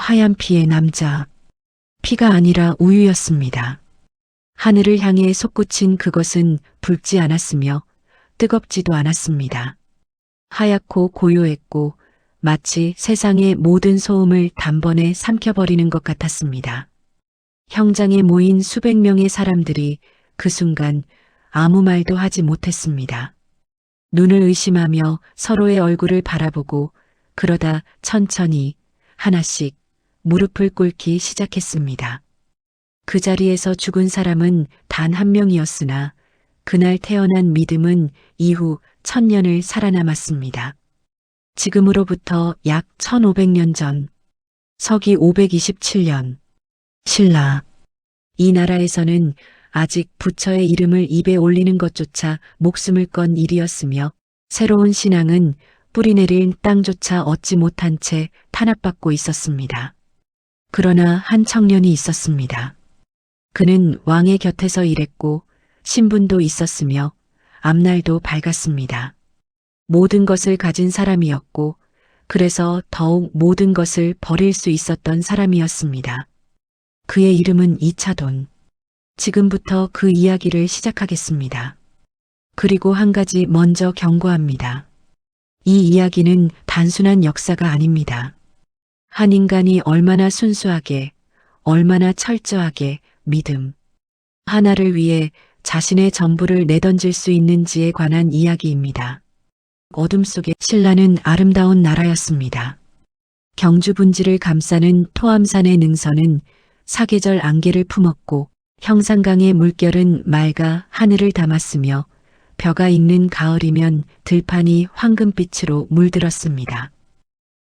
하얀 피의 남자. 피가 아니라 우유였습니다. 하늘을 향해 솟구친 그것은 붉지 않았으며 뜨겁지도 않았습니다. 하얗고 고요했고 마치 세상의 모든 소음을 단번에 삼켜버리는 것 같았습니다. 형장에 모인 수백 명의 사람들이 그 순간 아무 말도 하지 못했습니다. 눈을 의심하며 서로의 얼굴을 바라보고 그러다 천천히 하나씩 무릎을 꿇기 시작했습니다. 그 자리에서 죽은 사람은 단 한 명이었으나 그날 태어난 믿음은 이후 1000년을 살아남았습니다. 지금으로부터 약 1500년 전, 서기 527년, 신라. 이 나라에서는 아직 부처의 이름을 입에 올리는 것조차 목숨을 건 일이었으며 새로운 신앙은 뿌리내린 땅조차 얻지 못한 채 탄압받고 있었습니다. 그러나 한 청년이 있었습니다. 그는 왕의 곁에서 일했고 신분도 있었으며 앞날도 밝았습니다. 모든 것을 가진 사람이었고 그래서 더욱 모든 것을 버릴 수 있었던 사람이었습니다. 그의 이름은 이차돈. 지금부터 그 이야기를 시작하겠습니다. 그리고 한 가지 먼저 경고합니다. 이 이야기는 단순한 역사가 아닙니다. 한 인간이 얼마나 순수하게, 얼마나 철저하게 믿음 하나를 위해 자신의 전부를 내던질 수 있는지에 관한 이야기입니다. 어둠 속에 신라는 아름다운 나라였습니다. 경주 분지를 감싸는 토암산의 능선은 사계절 안개를 품었고 형산강의 물결은 맑아 하늘을 담았으며 벼가 익는 가을이면 들판이 황금빛으로 물들었습니다.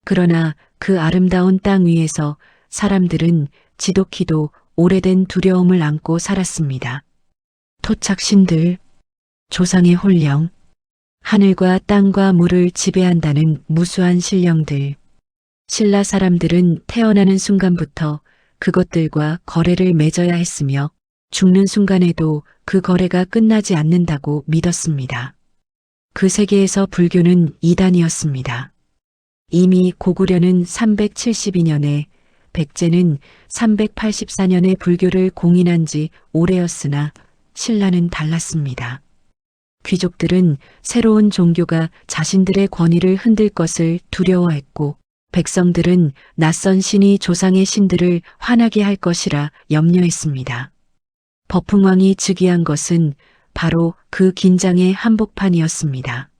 그러나 그 아름다운 땅 위에서 사람들은 지독히도 오래된 두려움을 안고 살았습니다. 토착신들, 조상의 혼령, 하늘과 땅과 물을 지배한다는 무수한 신령들. 신라 사람들은 태어나는 순간부터 그것들과 거래를 맺어야 했으며 죽는 순간에도 그 거래가 끝나지 않는다고 믿었습니다. 그 세계에서 불교는 이단이었습니다. 이미 고구려는 372년에 백제는 384년에 불교를 공인한 지 오래였으나 신라는 달랐습니다. 귀족들은 새로운 종교가 자신들의 권위를 흔들 것을 두려워했고 백성들은 낯선 신이 조상의 신들을 화나게 할 것이라 염려했습니다. 버풍왕이 즉위한 것은 바로 그 긴장의 한복판이었습니다.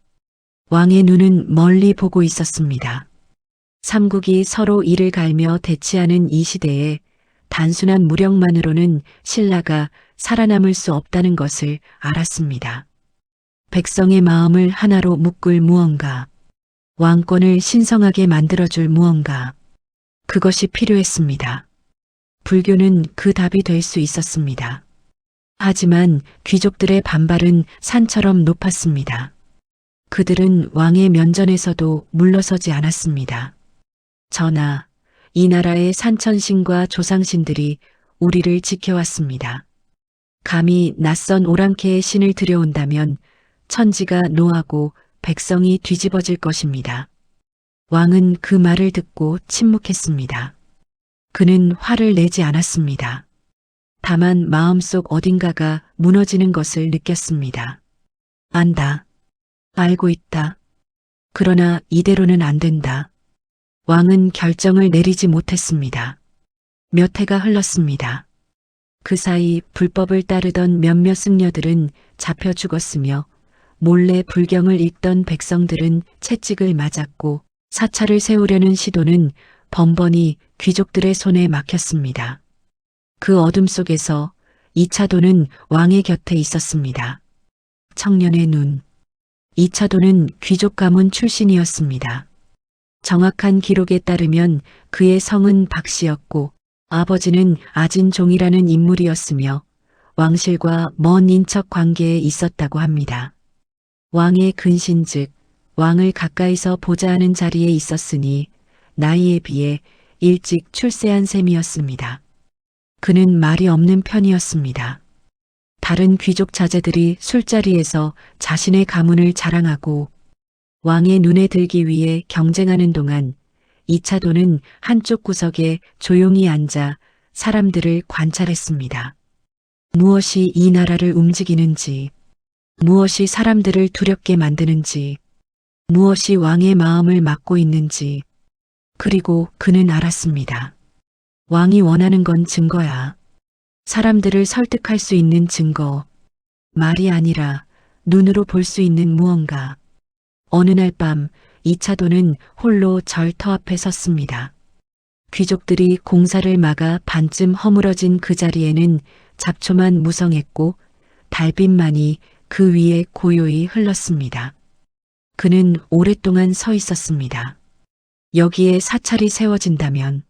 왕의 눈은 멀리 보고 있었습니다. 삼국이 서로 이를 갈며 대치하는 이 시대에 단순한 무력만으로는 신라가 살아남을 수 없다는 것을 알았습니다. 백성의 마음을 하나로 묶을 무언가, 왕권을 신성하게 만들어줄 무언가, 그것이 필요했습니다. 불교는 그 답이 될 수 있었습니다. 하지만 귀족들의 반발은 산처럼 높았습니다. 그들은 왕의 면전에서도 물러서지 않았습니다. 전하, 이 나라의 산천신과 조상신들이 우리를 지켜왔습니다. 감히 낯선 오랑캐의 신을 들여온다면 천지가 노하고 백성이 뒤집어질 것입니다. 왕은 그 말을 듣고 침묵했습니다. 그는 화를 내지 않았습니다. 다만 마음속 어딘가가 무너지는 것을 느꼈습니다. 안다. 알고 있다. 그러나 이대로는 안 된다. 왕은 결정을 내리지 못했습니다. 몇 해가 흘렀습니다. 그 사이 불법을 따르던 몇몇 승려들은 잡혀 죽었으며 몰래 불경을 읽던 백성들은 채찍을 맞았고 사찰을 세우려는 시도는 번번이 귀족들의 손에 막혔습니다. 그 어둠 속에서 이차도는 왕의 곁에 있었습니다. 청년의 눈. 이차도는 귀족 가문 출신이었습니다. 정확한 기록에 따르면 그의 성은 박씨였고 아버지는 아진종이라는 인물이었으며 왕실과 먼 인척 관계에 있었다고 합니다. 왕의 근신 즉 왕을 가까이서 보자 하는 자리에 있었으니 나이에 비해 일찍 출세한 셈이었습니다. 그는 말이 없는 편이었습니다. 다른 귀족 자제들이 술자리에서 자신의 가문을 자랑하고 왕의 눈에 들기 위해 경쟁하는 동안 이차도는 한쪽 구석에 조용히 앉아 사람들을 관찰했습니다. 무엇이 이 나라를 움직이는지, 무엇이 사람들을 두렵게 만드는지, 무엇이 왕의 마음을 막고 있는지, 그리고 그는 알았습니다. 왕이 원하는 건 증거야. 사람들을 설득할 수 있는 증거, 말이 아니라 눈으로 볼 수 있는 무언가. 어느 날 밤 이차도는 홀로 절터 앞에 섰습니다. 귀족들이 공사를 막아 반쯤 허물어진 그 자리에는 잡초만 무성했고 달빛만이 그 위에 고요히 흘렀습니다. 그는 오랫동안 서 있었습니다. 여기에 사찰이 세워진다면,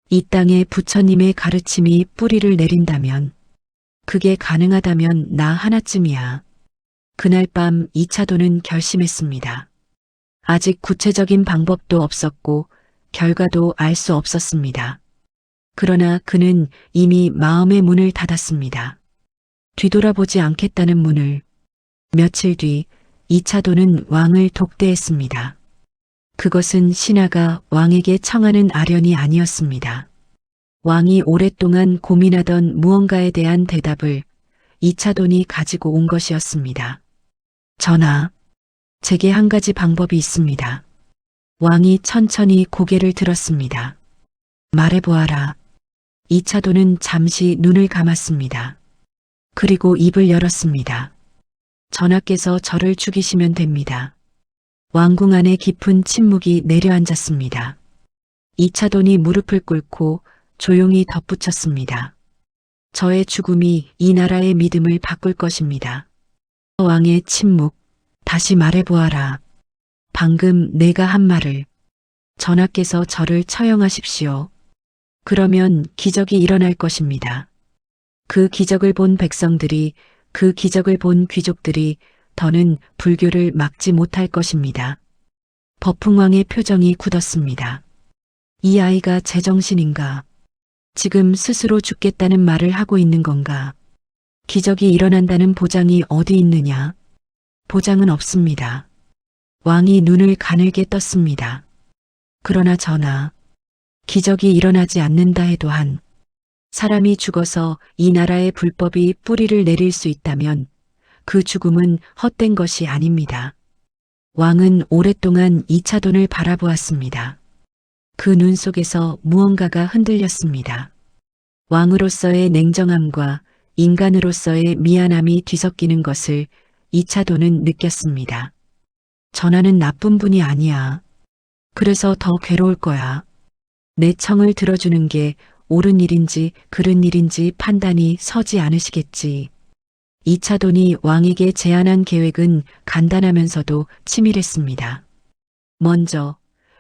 이 땅에 부처님의 가르침이 뿌리를 내린다면, 그게 가능하다면 나 하나쯤이야. 그날 밤 이차도는 결심했습니다. 아직 구체적인 방법도 없었고 결과도 알 수 없었습니다. 그러나 그는 이미 마음의 문을 닫았습니다. 뒤돌아보지 않겠다는 문을. 며칠 뒤 이차도는 왕을 독대했습니다. 그것은 신하가 왕에게 청하는 아련이 아니었습니다. 왕이 오랫동안 고민하던 무언가에 대한 대답을 이차돈이 가지고 온 것이었습니다. 전하, 제게 한 가지 방법이 있습니다. 왕이 천천히 고개를 들었습니다. 말해보아라. 이차돈은 잠시 눈을 감았습니다. 그리고 입을 열었습니다. 전하께서 저를 죽이시면 됩니다. 왕궁 안에 깊은 침묵이 내려앉았습니다. 이차돈이 무릎을 꿇고 조용히 덧붙였습니다. 저의 죽음이 이 나라의 믿음을 바꿀 것입니다. 왕의 침묵, 다시 말해보아라. 방금 내가 한 말을. 전하께서 저를 처형하십시오. 그러면 기적이 일어날 것입니다. 그 기적을 본 백성들이, 그 기적을 본 귀족들이 더는 불교를 막지 못할 것입니다. 버풍왕의 표정이 굳었습니다. 이 아이가 제정신인가? 지금 스스로 죽겠다는 말을 하고 있는 건가? 기적이 일어난다는 보장이 어디 있느냐? 보장은 없습니다. 왕이 눈을 가늘게 떴습니다. 그러나 전하, 기적이 일어나지 않는다 해도 사람이 죽어서 이 나라의 불법이 뿌리를 내릴 수 있다면 그 죽음은 헛된 것이 아닙니다. 왕은 오랫동안 이차돈을 바라보았습니다. 그 눈 속에서 무언가가 흔들렸습니다. 왕으로서의 냉정함과 인간으로서의 미안함이 뒤섞이는 것을 이차돈은 느꼈습니다. 전하는 나쁜 분이 아니야. 그래서 더 괴로울 거야. 내 청을 들어주는 게 옳은 일인지 그른 일인지 판단이 서지 않으시겠지. 이차돈이 왕에게 제안한 계획은 간단하면서도 치밀했습니다. 먼저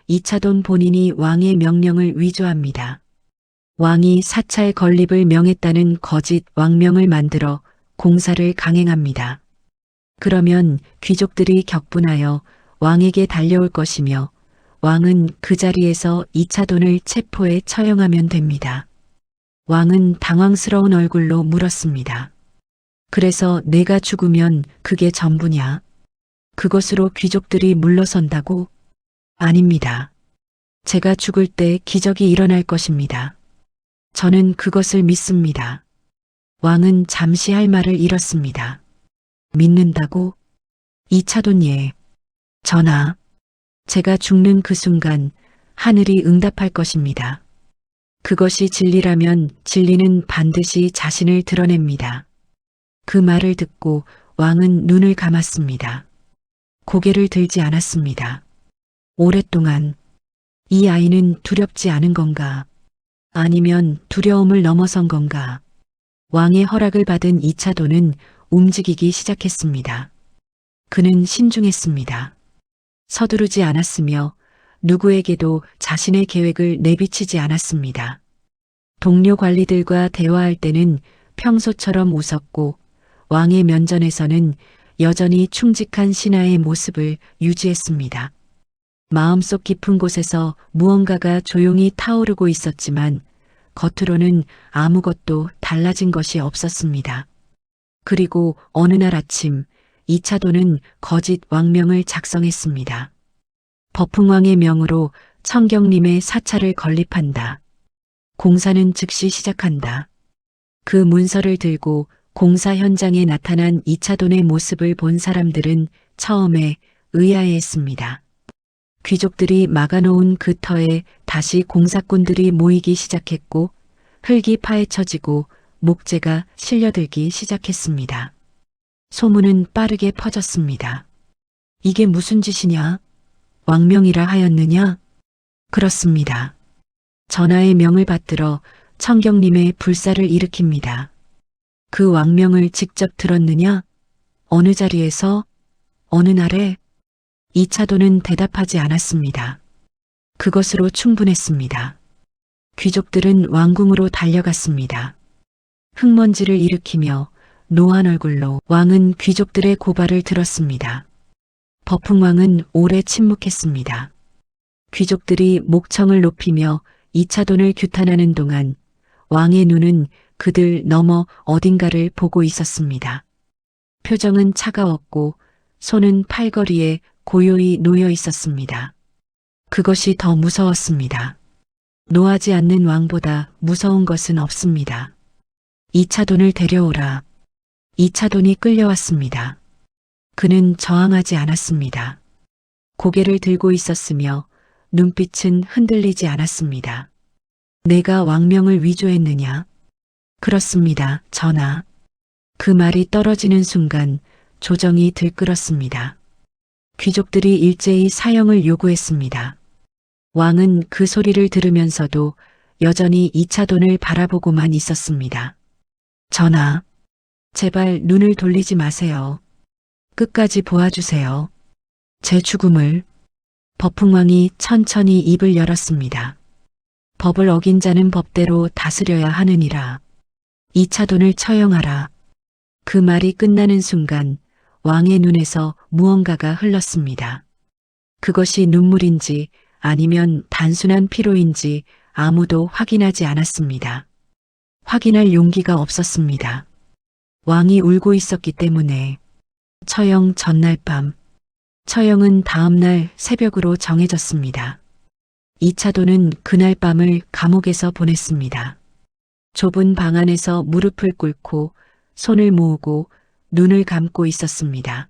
이차돈 본인이 왕의 명령을 위조합니다. 왕이 사찰 건립을 명했다는 거짓 왕명을 만들어 공사를 강행합니다. 그러면 귀족들이 격분하여 왕에게 달려올 것이며 왕은 그 자리에서 이차돈을 체포해 처형하면 됩니다. 왕은 당황스러운 얼굴로 물었습니다. 그래서 내가 죽으면 그게 전부냐? 그것으로 귀족들이 물러선다고? 아닙니다. 제가 죽을 때 기적이 일어날 것입니다. 저는 그것을 믿습니다. 왕은 잠시 할 말을 잃었습니다. 믿는다고? 이차돈 예. 전하, 제가 죽는 그 순간 하늘이 응답할 것입니다. 그것이 진리라면 진리는 반드시 자신을 드러냅니다. 그 말을 듣고 왕은 눈을 감았습니다. 고개를 들지 않았습니다. 오랫동안 이 아이는 두렵지 않은 건가? 아니면 두려움을 넘어선 건가? 왕의 허락을 받은 이차돈은 움직이기 시작했습니다. 그는 신중했습니다. 서두르지 않았으며 누구에게도 자신의 계획을 내비치지 않았습니다. 동료 관리들과 대화할 때는 평소처럼 웃었고 왕의 면전에서는 여전히 충직한 신하의 모습을 유지했습니다. 마음속 깊은 곳에서 무언가가 조용히 타오르고 있었지만 겉으로는 아무것도 달라진 것이 없었습니다. 그리고 어느 날 아침 이차돈은 거짓 왕명을 작성했습니다. 버풍왕의 명으로 청경림의 사찰을 건립한다. 공사는 즉시 시작한다. 그 문서를 들고 공사 현장에 나타난 이차돈의 모습을 본 사람들은 처음에 의아해했습니다. 귀족들이 막아놓은 그 터에 다시 공사꾼들이 모이기 시작했고 흙이 파헤쳐지고 목재가 실려들기 시작했습니다. 소문은 빠르게 퍼졌습니다. 이게 무슨 짓이냐? 왕명이라 하였느냐? 그렇습니다. 전하의 명을 받들어 청경림의 불사를 일으킵니다. 그 왕명을 직접 들었느냐? 어느 자리에서? 어느 날에? 이차돈은 대답하지 않았습니다. 그것으로 충분했습니다. 귀족들은 왕궁으로 달려갔습니다. 흙먼지를 일으키며 노한 얼굴로 왕은 귀족들의 고발을 들었습니다. 버풍왕은 오래 침묵했습니다. 귀족들이 목청을 높이며 이차돈을 규탄하는 동안 왕의 눈은 그들 너머 어딘가를 보고 있었습니다. 표정은 차가웠고 손은 팔걸이에 고요히 놓여 있었습니다. 그것이 더 무서웠습니다. 노하지 않는 왕보다 무서운 것은 없습니다. 이차돈을 데려오라. 이차돈이 끌려왔습니다. 그는 저항하지 않았습니다. 고개를 들고 있었으며 눈빛은 흔들리지 않았습니다. 내가 왕명을 위조했느냐? 그렇습니다, 전하. 그 말이 떨어지는 순간 조정이 들끓었습니다. 귀족들이 일제히 사형을 요구했습니다. 왕은 그 소리를 들으면서도 여전히 이차돈을 바라보고만 있었습니다. 전하, 제발 눈을 돌리지 마세요. 끝까지 보아주세요. 제 죽음을. 버풍왕이 천천히 입을 열었습니다. 법을 어긴 자는 법대로 다스려야 하느니라. 이차돈을 처형하라. 그 말이 끝나는 순간 왕의 눈에서 무언가가 흘렀습니다. 그것이 눈물인지 아니면 단순한 피로인지 아무도 확인하지 않았습니다. 확인할 용기가 없었습니다. 왕이 울고 있었기 때문에. 처형 전날 밤. 처형은 다음 날 새벽으로 정해졌습니다. 이차돈은 그날 밤을 감옥에서 보냈습니다. 좁은 방 안에서 무릎을 꿇고 손을 모으고 눈을 감고 있었습니다.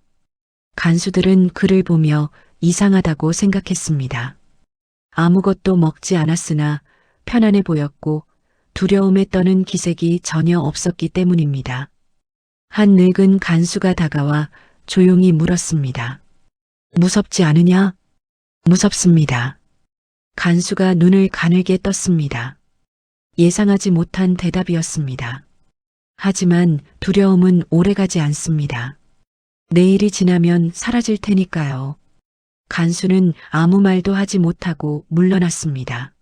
간수들은 그를 보며 이상하다고 생각했습니다. 아무것도 먹지 않았으나 편안해 보였고 두려움에 떠는 기색이 전혀 없었기 때문입니다. 한 늙은 간수가 다가와 조용히 물었습니다. 무섭지 않으냐? 무섭습니다. 간수가 눈을 가늘게 떴습니다. 예상하지 못한 대답이었습니다. 하지만 두려움은 오래가지 않습니다. 내일이 지나면 사라질 테니까요. 간수는 아무 말도 하지 못하고 물러났습니다.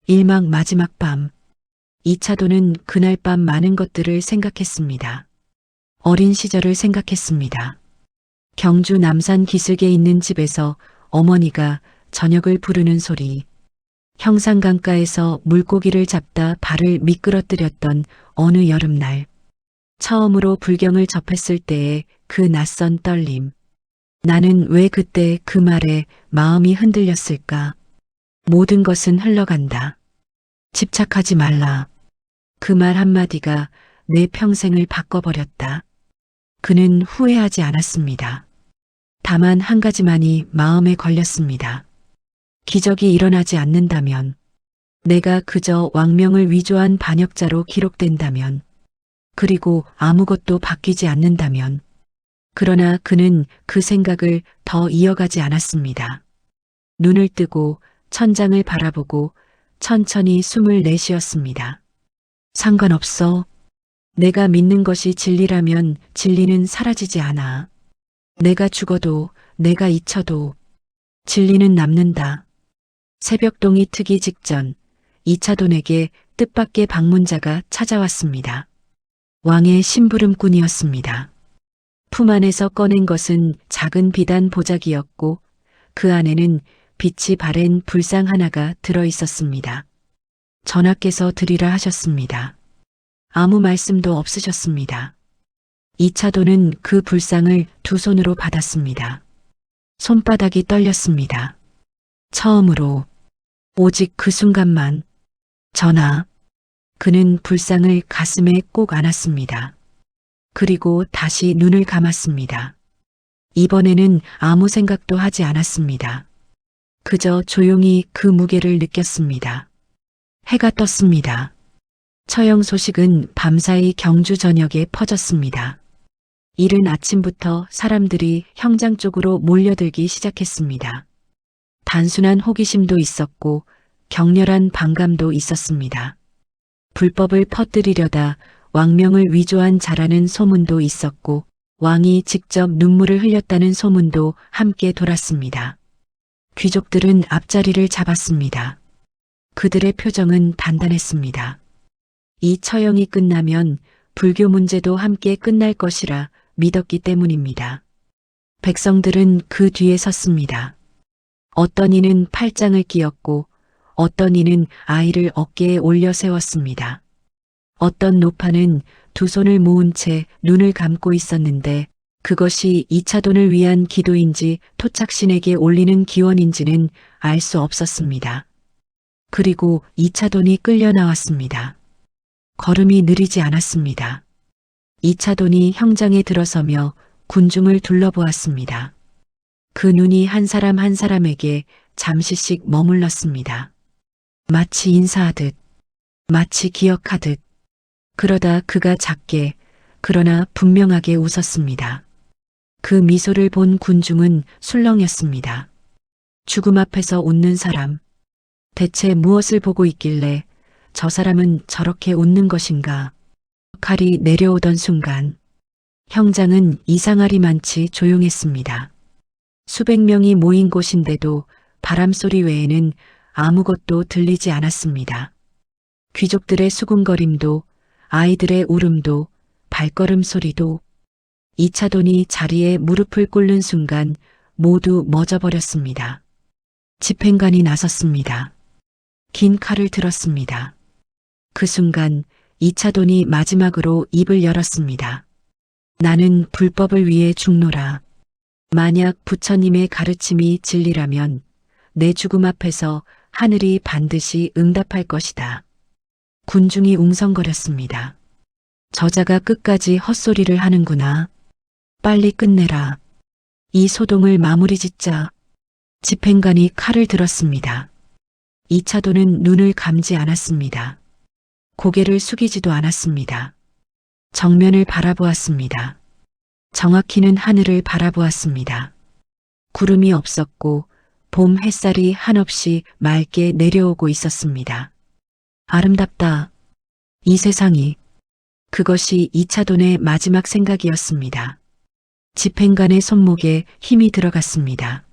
일막 마지막 밤. 이차돈은 그날 밤 많은 것들을 생각했습니다. 어린 시절을 생각했습니다. 경주 남산 기슭에 있는 집에서 어머니가 저녁을 부르는 소리, 형산강가에서 물고기를 잡다 발을 미끄러뜨렸던 어느 여름날, 처음으로 불경을 접했을 때의 그 낯선 떨림. 나는 왜 그때 그 말에 마음이 흔들렸을까? 모든 것은 흘러간다. 집착하지 말라. 그 말 한마디가 내 평생을 바꿔버렸다. 그는 후회하지 않았습니다. 다만 한 가지만이 마음에 걸렸습니다. 기적이 일어나지 않는다면, 내가 그저 왕명을 위조한 반역자로 기록된다면, 그리고 아무것도 바뀌지 않는다면. 그러나 그는 그 생각을 더 이어가지 않았습니다. 눈을 뜨고 천장을 바라보고 천천히 숨을 내쉬었습니다. 상관없어. 내가 믿는 것이 진리라면 진리는 사라지지 않아. 내가 죽어도 내가 잊혀도 진리는 남는다. 새벽동이 트기 직전 이차돈에게 뜻밖의 방문자가 찾아왔습니다. 왕의 심부름꾼이었습니다. 품 안에서 꺼낸 것은 작은 비단 보자기였고 그 안에는 빛이 바랜 불상 하나가 들어 있었습니다. 전하께서 드리라 하셨습니다. 아무 말씀도 없으셨습니다. 이차돈은 그 불상을 두 손으로 받았습니다. 손바닥이 떨렸습니다. 처음으로 오직 그 순간만. 전하. 그는 불상을 가슴에 꼭 안았습니다. 그리고 다시 눈을 감았습니다. 이번에는 아무 생각도 하지 않았습니다. 그저 조용히 그 무게를 느꼈습니다. 해가 떴습니다. 처형 소식은 밤사이 경주 전역에 퍼졌습니다. 이른 아침부터 사람들이 형장 쪽으로 몰려들기 시작했습니다. 단순한 호기심도 있었고 격렬한 반감도 있었습니다. 불법을 퍼뜨리려다 왕명을 위조한 자라는 소문도 있었고 왕이 직접 눈물을 흘렸다는 소문도 함께 돌았습니다. 귀족들은 앞자리를 잡았습니다. 그들의 표정은 단단했습니다. 이 처형이 끝나면 불교 문제도 함께 끝날 것이라 믿었기 때문입니다. 백성들은 그 뒤에 섰습니다. 어떤 이는 팔짱을 끼었고 어떤 이는 아이를 어깨에 올려 세웠습니다. 어떤 노파는 두 손을 모은 채 눈을 감고 있었는데 그것이 이차돈을 위한 기도인지 토착신에게 올리는 기원인지는 알 수 없었습니다. 그리고 이차돈이 끌려 나왔습니다. 걸음이 느리지 않았습니다. 이차돈이 형장에 들어서며 군중을 둘러보았습니다. 그 눈이 한 사람 한 사람에게 잠시씩 머물렀습니다. 마치 인사하듯, 마치 기억하듯. 그러다 그가 작게, 그러나 분명하게 웃었습니다. 그 미소를 본 군중은 술렁였습니다. 죽음 앞에서 웃는 사람. 대체 무엇을 보고 있길래 저 사람은 저렇게 웃는 것인가? 칼이 내려오던 순간 형장은 이상하리만치 조용했습니다. 수백 명이 모인 곳인데도 바람소리 외에는 아무것도 들리지 않았습니다. 귀족들의 수군거림도 아이들의 울음도 발걸음 소리도 이차돈이 자리에 무릎을 꿇는 순간 모두 멎어버렸습니다. 집행관이 나섰습니다. 긴 칼을 들었습니다. 그 순간 이차돈이 마지막으로 입을 열었습니다. 나는 불법을 위해 죽노라. 만약 부처님의 가르침이 진리라면 내 죽음 앞에서 하늘이 반드시 응답할 것이다. 군중이 웅성거렸습니다. 저자가 끝까지 헛소리를 하는구나. 빨리 끝내라. 이 소동을 마무리 짓자. 집행관이 칼을 들었습니다. 이차돈은 눈을 감지 않았습니다. 고개를 숙이지도 않았습니다. 정면을 바라보았습니다. 정확히는 하늘을 바라보았습니다. 구름이 없었고 봄 햇살이 한없이 맑게 내려오고 있었습니다. 아름답다. 이 세상이. 그것이 이차돈의 마지막 생각이었습니다. 집행관의 손목에 힘이 들어갔습니다.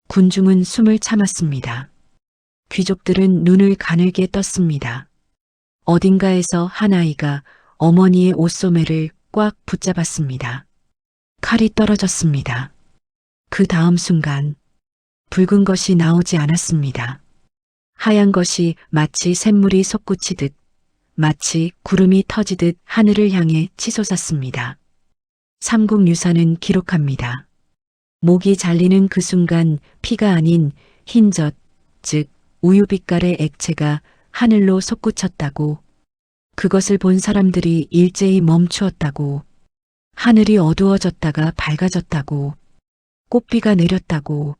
군중은 숨을 참았습니다. 귀족들은 눈을 가늘게 떴습니다. 어딘가에서 한 아이가 어머니의 옷소매를 꽉 붙잡았습니다. 칼이 떨어졌습니다. 그 다음 순간 붉은 것이 나오지 않았습니다. 하얀 것이 마치 샘물이 솟구치듯 마치 구름이 터지듯 하늘을 향해 치솟았습니다. 삼국유사는 기록합니다. 목이 잘리는 그 순간 피가 아닌 흰젖, 즉 우유빛깔의 액체가 하늘로 솟구쳤다고. 그것을 본 사람들이 일제히 멈추었다고. 하늘이 어두워졌다가 밝아졌다고. 꽃비가 내렸다고.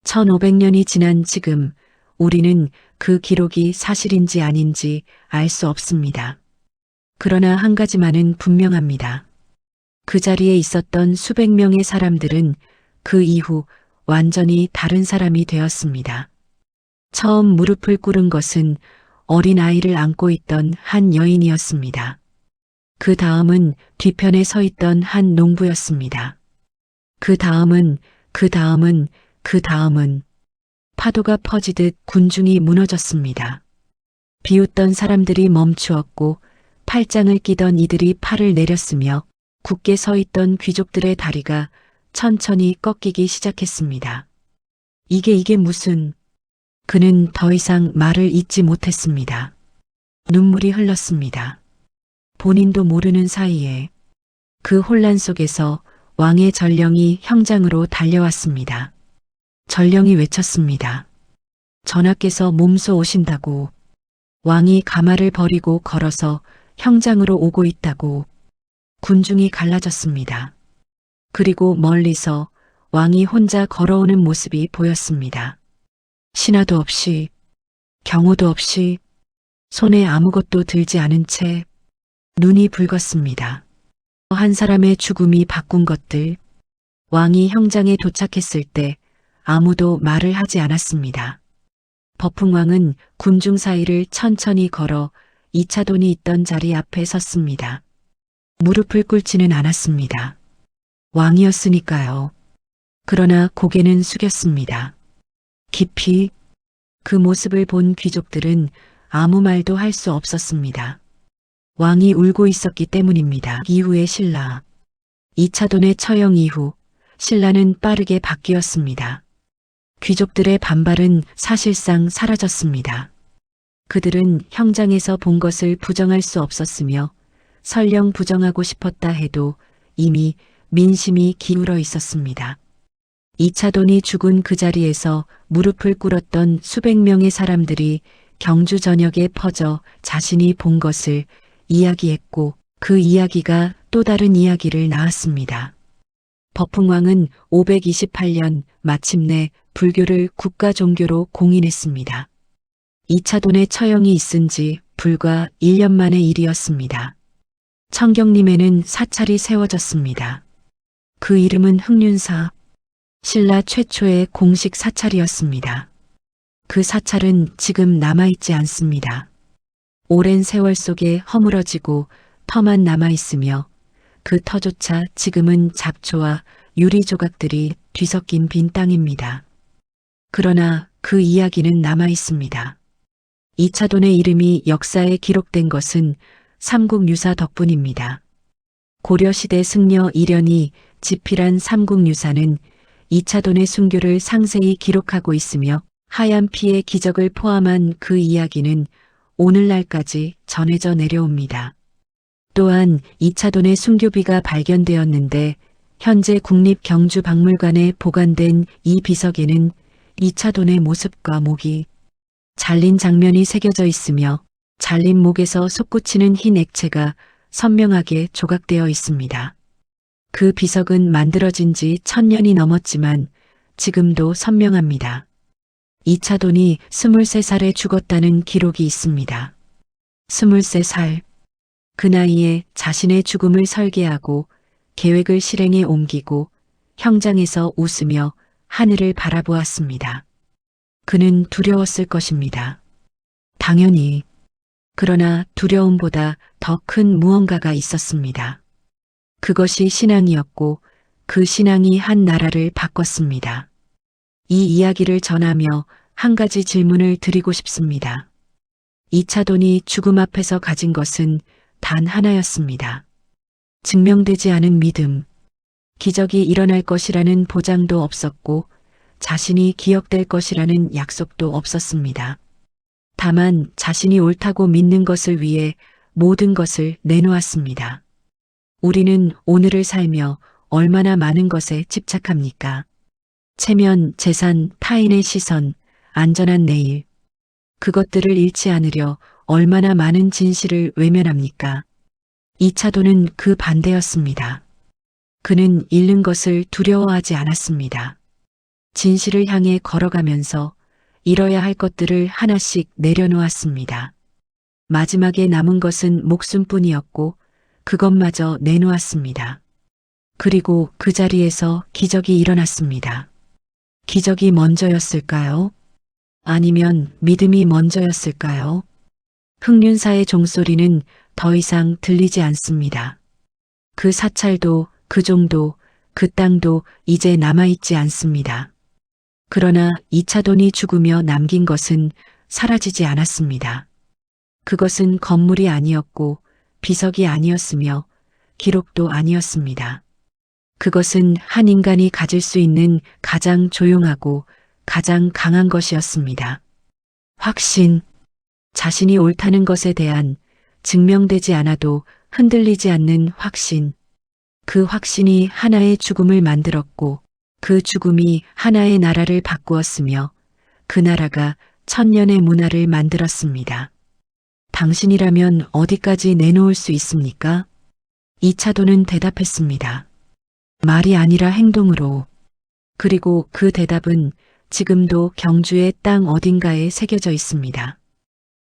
1500년이 지난 지금 우리는 그 기록이 사실인지 아닌지 알 수 없습니다. 그러나 한 가지만은 분명합니다. 그 자리에 있었던 수백 명의 사람들은 그 이후 완전히 다른 사람이 되었습니다. 처음 무릎을 꿇은 것은 어린 아이를 안고 있던 한 여인이었습니다. 그 다음은 뒤편에 서 있던 한 농부였습니다. 그 다음은 파도가 퍼지듯 군중이 무너졌습니다. 비웃던 사람들이 멈추었고 팔짱을 끼던 이들이 팔을 내렸으며 굳게 서 있던 귀족들의 다리가 천천히 꺾이기 시작했습니다. 이게 무슨... 그는 더 이상 말을 잇지 못했습니다. 눈물이 흘렀습니다. 본인도 모르는 사이에 그 혼란 속에서 왕의 전령이 형장으로 달려왔습니다. 전령이 외쳤습니다. 전하께서 몸소 오신다고. 왕이 가마를 버리고 걸어서 형장으로 오고 있다고. 군중이 갈라졌습니다. 그리고 멀리서 왕이 혼자 걸어오는 모습이 보였습니다. 신하도 없이, 경호도 없이, 손에 아무것도 들지 않은 채 눈이 붉었습니다. 한 사람의 죽음이 바꾼 것들, 왕이 형장에 도착했을 때 아무도 말을 하지 않았습니다. 버풍왕은 군중 사이를 천천히 걸어 이차돈이 있던 자리 앞에 섰습니다. 무릎을 꿇지는 않았습니다. 왕이었으니까요. 그러나 고개는 숙였습니다. 깊이 그 모습을 본 귀족들은 아무 말도 할 수 없었습니다. 왕이 울고 있었기 때문입니다. 이후의 신라. 이차돈의 처형 이후 신라는 빠르게 바뀌었습니다. 귀족들의 반발은 사실상 사라졌습니다. 그들은 형장에서 본 것을 부정할 수 없었으며 설령 부정하고 싶었다 해도 이미 민심이 기울어 있었습니다. 이차돈이 죽은 그 자리에서 무릎을 꿇었던 수백 명의 사람들이 경주 전역에 퍼져 자신이 본 것을 이야기했고 그 이야기가 또 다른 이야기를 낳았습니다. 버풍왕은 528년 마침내 불교를 국가 종교로 공인했습니다. 이차돈의 처형이 있은 지 불과 1년 만의 일이었습니다. 청경림에는 사찰이 세워졌습니다. 그 이름은 흑륜사, 신라 최초의 공식 사찰이었습니다. 그 사찰은 지금 남아있지 않습니다. 오랜 세월 속에 허물어지고 터만 남아있으며 그 터조차 지금은 잡초와 유리 조각들이 뒤섞인 빈 땅입니다. 그러나 그 이야기는 남아있습니다. 이차돈의 이름이 역사에 기록된 것은 삼국유사 덕분입니다. 고려시대 승려 이련이 집필한 삼국유사는 이차돈의 순교를 상세히 기록하고 있으며 하얀 피의 기적을 포함한 그 이야기는 오늘날까지 전해져 내려옵니다. 또한 이차돈의 순교비가 발견되었는데 현재 국립경주박물관에 보관된 이 비석에는 이차돈의 모습과 목이 잘린 장면이 새겨져 있으며 잘린 목에서 솟구치는 흰 액체가 선명하게 조각되어 있습니다. 그 비석은 만들어진 지 1000년이 넘었지만 지금도 선명합니다. 이차돈이 23살에 죽었다는 기록이 있습니다. 23살. 그 나이에 자신의 죽음을 설계하고 계획을 실행에 옮기고 형장에서 웃으며 하늘을 바라보았습니다. 그는 두려웠을 것입니다. 당연히. 그러나 두려움보다 더 큰 무언가가 있었습니다. 그것이 신앙이었고 그 신앙이 한 나라를 바꿨습니다. 이 이야기를 전하며 한 가지 질문을 드리고 싶습니다. 이차돈이 죽음 앞에서 가진 것은 단 하나였습니다. 증명되지 않은 믿음, 기적이 일어날 것이라는 보장도 없었고 자신이 기억될 것이라는 약속도 없었습니다. 다만 자신이 옳다고 믿는 것을 위해 모든 것을 내놓았습니다. 우리는 오늘을 살며 얼마나 많은 것에 집착합니까? 체면, 재산, 타인의 시선, 안전한 내일. 그것들을 잃지 않으려 얼마나 많은 진실을 외면합니까? 이차돈은 그 반대였습니다. 그는 잃는 것을 두려워하지 않았습니다. 진실을 향해 걸어가면서 잃어야 할 것들을 하나씩 내려놓았습니다. 마지막에 남은 것은 목숨뿐이었고 그것마저 내놓았습니다. 그리고 그 자리에서 기적이 일어났습니다. 기적이 먼저였을까요? 아니면 믿음이 먼저였을까요? 흑륜사의 종소리는 더 이상 들리지 않습니다. 그 사찰도, 그 종도, 그 땅도 이제 남아있지 않습니다. 그러나 이차돈이 죽으며 남긴 것은 사라지지 않았습니다. 그것은 건물이 아니었고 비석이 아니었으며 기록도 아니었습니다. 그것은 한 인간이 가질 수 있는 가장 조용하고 가장 강한 것이었습니다. 확신, 자신이 옳다는 것에 대한 증명되지 않아도 흔들리지 않는 확신. 그 확신이 하나의 죽음을 만들었고 그 죽음이 하나의 나라를 바꾸었으며 그 나라가 천년의 문화를 만들었습니다. 당신이라면 어디까지 내놓을 수 있습니까? 이차도는 대답했습니다. 말이 아니라 행동으로. 그리고 그 대답은 지금도 경주의 땅 어딘가에 새겨져 있습니다.